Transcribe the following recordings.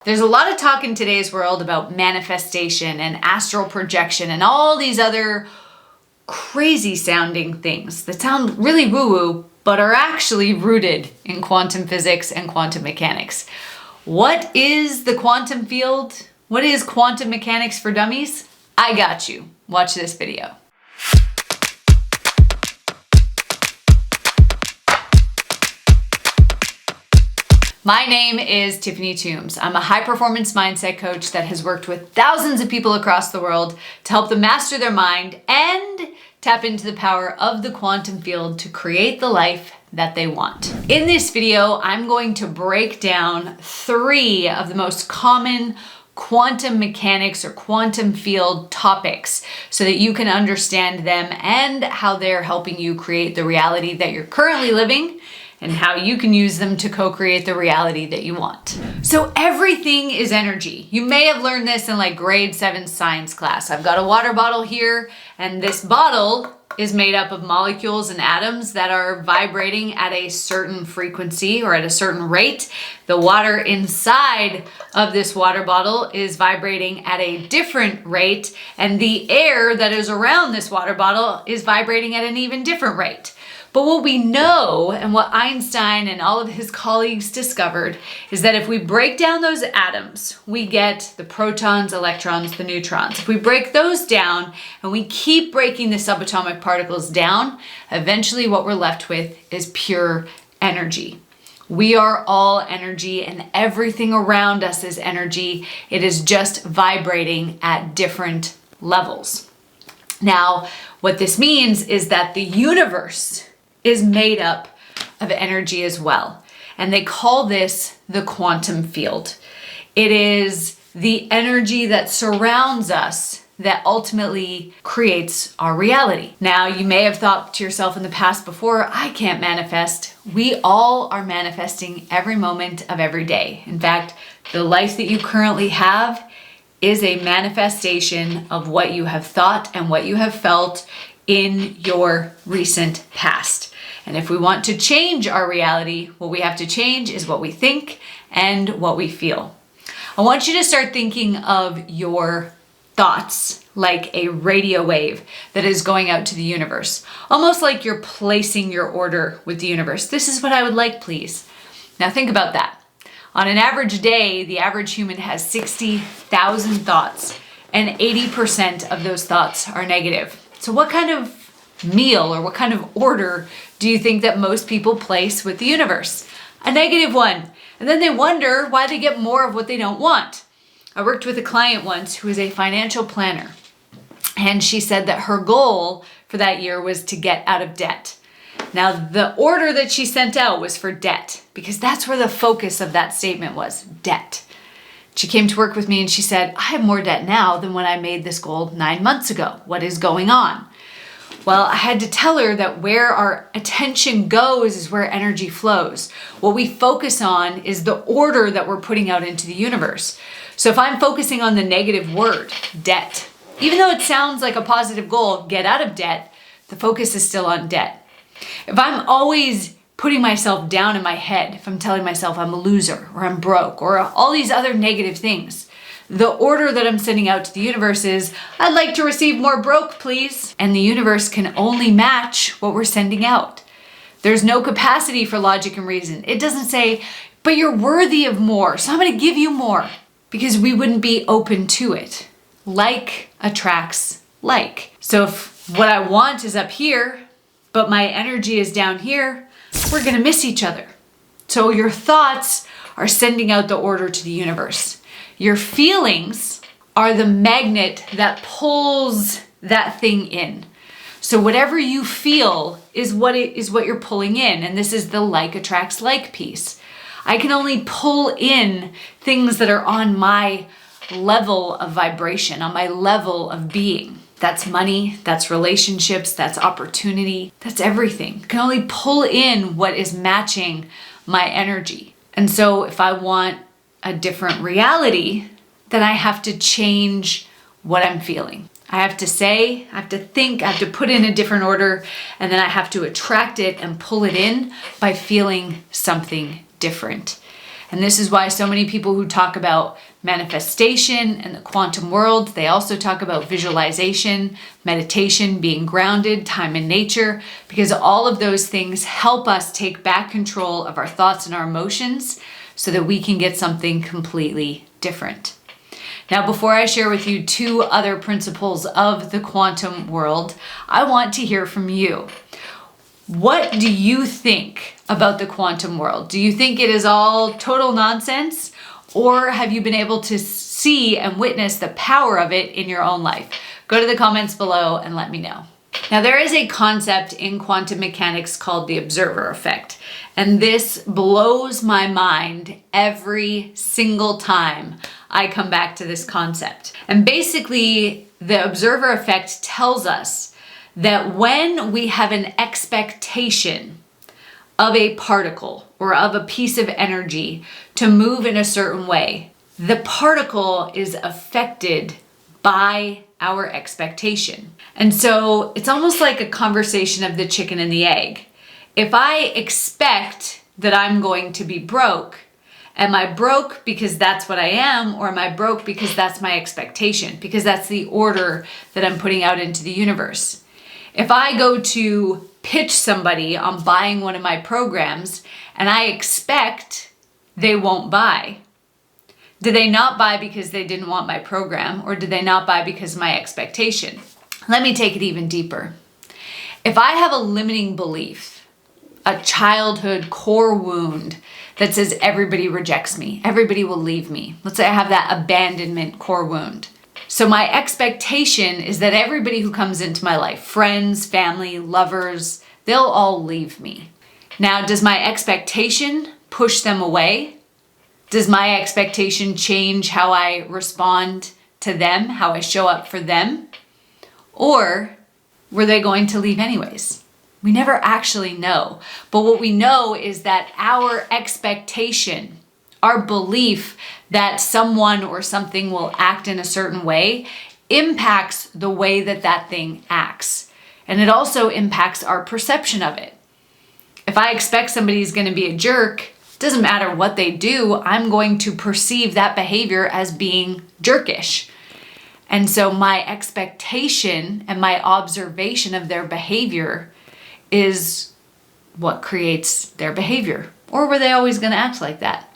There's a lot of talk in today's world about manifestation and astral projection and all these other crazy sounding things that sound really woo-woo, but are actually rooted in quantum physics and quantum mechanics. What is the quantum field? What is quantum mechanics for dummies? I got you. Watch this video. My name is Tiffany Toombs. I'm a high-performance mindset coach that has worked with thousands of people across the world to help them master their mind and tap into the power of the quantum field to create the life that they want. In this video, I'm going to break down 3 of the most common quantum mechanics or quantum field topics so that you can understand them and how they're helping you create the reality that you're currently living and how you can use them to co-create the reality that you want. So everything is energy. You may have learned this in like grade 7 science class. I've got a water bottle here, and this bottle is made up of molecules and atoms that are vibrating at a certain frequency or at a certain rate. The water inside of this water bottle is vibrating at a different rate, and the air that is around this water bottle is vibrating at an even different rate. But what we know, and what Einstein and all of his colleagues discovered, is that if we break down those atoms, we get the protons, electrons, the neutrons. If we break those down and we keep breaking the subatomic particles down, eventually what we're left with is pure energy. We are all energy, and everything around us is energy. It is just vibrating at different levels. Now, what this means is that the universe is made up of energy as well. And they call this the quantum field. It is the energy that surrounds us that ultimately creates our reality. Now, you may have thought to yourself in the past before, I can't manifest. We all are manifesting every moment of every day. In fact, the life that you currently have is a manifestation of what you have thought and what you have felt in your recent past. And if we want to change our reality, what we have to change is what we think and what we feel. I want you to start thinking of your thoughts like a radio wave that is going out to the universe, almost like you're placing your order with the universe. This is what I would like, please. Now think about that. On an average day, the average human has 60,000 thoughts, and 80% of those thoughts are negative. So what kind of meal or what kind of order do you think that most people place with the universe? A negative one. And then they wonder why they get more of what they don't want. I worked with a client once who is a financial planner, and she said that her goal for that year was to get out of debt. Now, the order that she sent out was for debt, because that's where the focus of that statement was, debt. She came to work with me and she said, I have more debt now than when I made this goal 9 months ago. What is going on? Well, I had to tell her that where our attention goes is where energy flows. What we focus on is the order that we're putting out into the universe. So if I'm focusing on the negative word, debt, even though it sounds like a positive goal, get out of debt, the focus is still on debt. If I'm always putting myself down in my head, if I'm telling myself I'm a loser or I'm broke or all these other negative things, the order that I'm sending out to the universe is, I'd like to receive more broke, please. And the universe can only match what we're sending out. There's no capacity for logic and reason. It doesn't say, but you're worthy of more, so I'm going to give you more, because we wouldn't be open to it. Like attracts like. So if what I want is up here, but my energy is down here, we're going to miss each other. So your thoughts are sending out the order to the universe. Your feelings are the magnet that pulls that thing in. So whatever you feel is what you're pulling in. And this is the like attracts like piece. I can only pull in things that are on my level of vibration, on my level of being. That's money, that's relationships, that's opportunity, that's everything. I can only pull in what is matching my energy. And so if I want a different reality, then I have to change what I'm feeling. I have to say, I have to think, I have to put in a different order, and then I have to attract it and pull it in by feeling something different. And this is why so many people who talk about manifestation and the quantum world, they also talk about visualization, meditation, being grounded, time in nature, because all of those things help us take back control of our thoughts and our emotions so that we can get something completely different. Now, before I share with you 2 other principles of the quantum world, I want to hear from you. What do you think about the quantum world? Do you think it is all total nonsense? Or have you been able to see and witness the power of it in your own life? Go to the comments below and let me know. Now, there is a concept in quantum mechanics called the observer effect. And this blows my mind every single time I come back to this concept. And basically, the observer effect tells us that when we have an expectation of a particle or of a piece of energy to move in a certain way, the particle is affected by our expectation. And so it's almost like a conversation of the chicken and the egg. If I expect that I'm going to be broke, am I broke because that's what I am, or am I broke because that's my expectation? Because that's the order that I'm putting out into the universe. If I go to pitch somebody on buying one of my programs and I expect they won't buy, did they not buy because they didn't want my program, or did they not buy because of my expectation? Let me take it even deeper. If I have a limiting belief, a childhood core wound that says everybody rejects me, everybody will leave me. Let's say I have that abandonment core wound. So my expectation is that everybody who comes into my life, friends, family, lovers, they'll all leave me. Now, does my expectation push them away? Does my expectation change how I respond to them, how I show up for them? Or were they going to leave anyways? We never actually know. But what we know is that our expectation, our belief that someone or something will act in a certain way, impacts the way that that thing acts. And it also impacts our perception of it. If I expect somebody's going to be a jerk, doesn't matter what they do, I'm going to perceive that behavior as being jerkish. And so my expectation and my observation of their behavior is what creates their behavior. Or were they always going to act like that?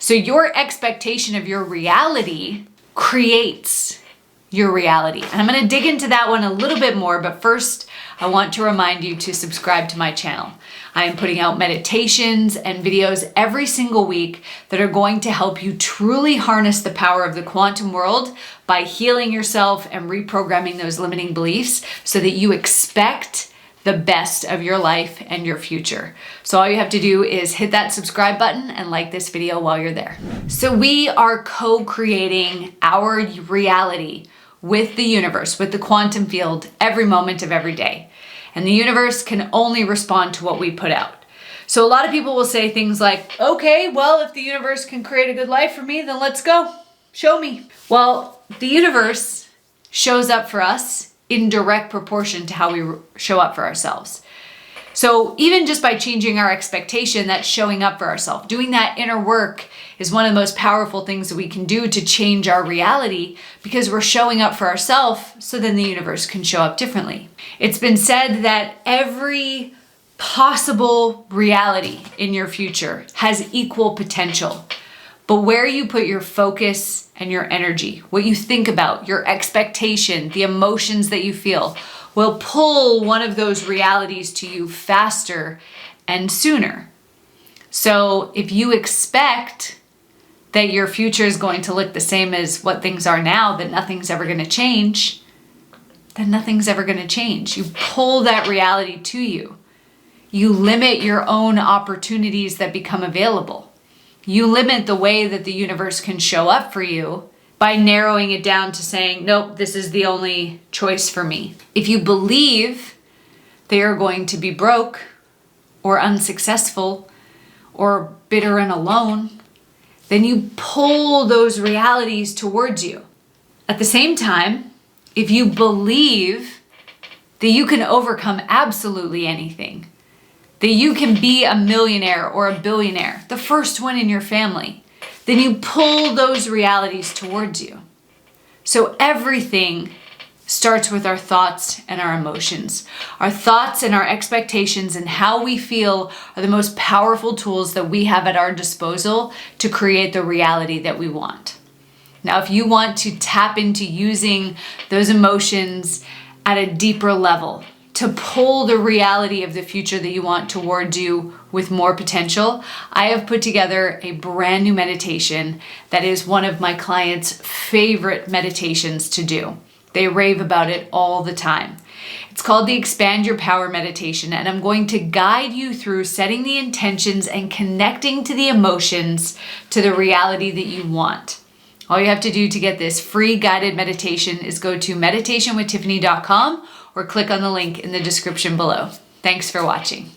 So your expectation of your reality creates your reality. And I'm going to dig into that one a little bit more, but first I want to remind you to subscribe to my channel. I am putting out meditations and videos every single week that are going to help you truly harness the power of the quantum world by healing yourself and reprogramming those limiting beliefs so that you expect the best of your life and your future. So all you have to do is hit that subscribe button and like this video while you're there. So we are co-creating our reality with the universe, with the quantum field, every moment of every day. And the universe can only respond to what we put out. So a lot of people will say things like, okay, well, if the universe can create a good life for me, then let's go. Show me. Well, the universe shows up for us in direct proportion to how we show up for ourselves. So even just by changing our expectation, that's showing up for ourselves. Doing that inner work is one of the most powerful things that we can do to change our reality, because we're showing up for ourselves, so then the universe can show up differently. It's been said that every possible reality in your future has equal potential. But where you put your focus and your energy, what you think about, your expectation, the emotions that you feel, will pull one of those realities to you faster and sooner. So if you expect that your future is going to look the same as what things are now, that nothing's ever going to change, then nothing's ever going to change. You pull that reality to you. You limit your own opportunities that become available. You limit the way that the universe can show up for you by narrowing it down to saying, nope, this is the only choice for me. If you believe they are going to be broke or unsuccessful or bitter and alone, then you pull those realities towards you. At the same time, if you believe that you can overcome absolutely anything, that you can be a millionaire or a billionaire, the first one in your family, then you pull those realities towards you. So everything starts with our thoughts and our emotions. Our thoughts and our expectations and how we feel are the most powerful tools that we have at our disposal to create the reality that we want. Now, if you want to tap into using those emotions at a deeper level to pull the reality of the future that you want towards you with more potential, I have put together a brand new meditation that is one of my clients' favorite meditations to do. They rave about it all the time. It's called the Expand Your Power Meditation, and I'm going to guide you through setting the intentions and connecting to the emotions to the reality that you want. All you have to do to get this free guided meditation is go to meditationwithtiffany.com or click on the link in the description below. Thanks for watching.